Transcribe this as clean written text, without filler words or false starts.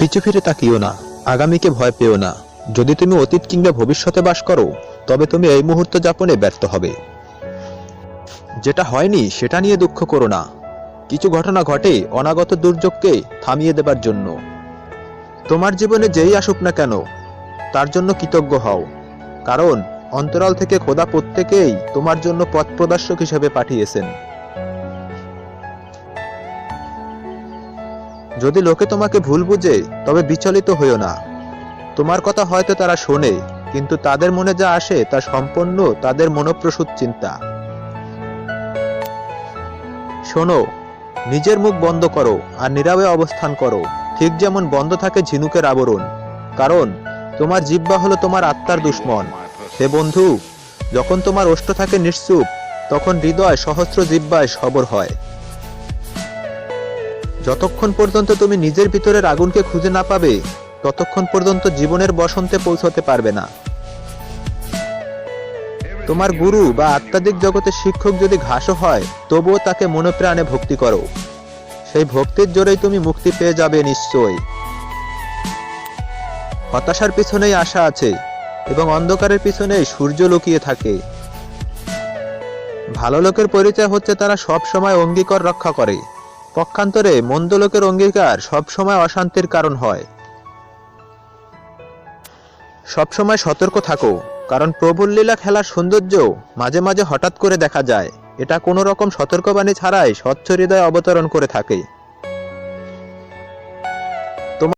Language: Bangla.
পিছু ফিরে তাকিও না, আগামীকে ভয় পেও না। যদি তুমি অতীত কিংবা ভবিষ্যতে বাস করো, তবে তুমি এই মুহূর্ত যাপনে ব্যর্থ হবে। যেটা হয়নি সেটা নিয়ে দুঃখ করো না। কিছু ঘটনা ঘটে অনাগত দুর্যোগকে থামিয়ে দেবার জন্য। তোমার জীবনে যেই আসুক না কেন, তার জন্য কৃতজ্ঞ হও, কারণ অন্তরাল থেকে খোদা প্রত্যেকেই তোমার জন্য পথ প্রদর্শক হিসেবে পাঠিয়েছেন। যদি লোকে তোমাকে ভুল বুঝে, তবে বিচলিত হইও না। তোমার কথা হয়তো তারা শোনে, কিন্তু তাদের মনে যা আসে তা সম্পূর্ণ তাদের মনোপ্রসূত চিন্তা। শোনো, নিজের মুখ বন্ধ করো আর নীরবে অবস্থান করো, ঠিক যেমন বন্ধ থাকে ঝিনুকের আবরণ। কারণ তোমার জিহ্বা হলো তোমার আত্মার দুশ্মন। হে বন্ধু, যখন তোমার ওষ্ঠ থাকে নিশ্চুপ, তখন হৃদয় সহস্র জিহ্বায় সবর হয়। যতক্ষণ পর্যন্ত তুমি নিজের ভিতরের আগুনকে খুঁজে না পাবে, ততক্ষণ পর্যন্ত জীবনের বসন্তে পৌঁছতে পারবে না। তোমার গুরু বা আধ্যাত্মিক জগতের শিক্ষক যদি ঘাসও হয়, তবুও তাকে মনে প্রাণে ভক্তি করো। সেই ভক্তির জোরেই তুমি মুক্তি পেয়ে যাবে নিশ্চয়ই। হতাশার পিছনেই আশা আছে, এবং অন্ধকারের পিছনেই সূর্য লুকিয়ে থাকে। ভালো লোকের পরিচয় হচ্ছে তারা সব সময় অঙ্গীকার রক্ষা করে। পক্ষান্তরে মন্দ লোকের অঙ্গীকার সবসময় অশান্তির কারণ হয়। সবসময় সতর্ক থাকো, কারণ প্রভুর লীলা খেলার সৌন্দর্য মাঝে মাঝে হঠাৎ করে দেখা যায়। এটা কোনো রকম সতর্কবাণী ছাড়াই স্বচ্ছ হৃদয়ে অবতরণ করে থাকে।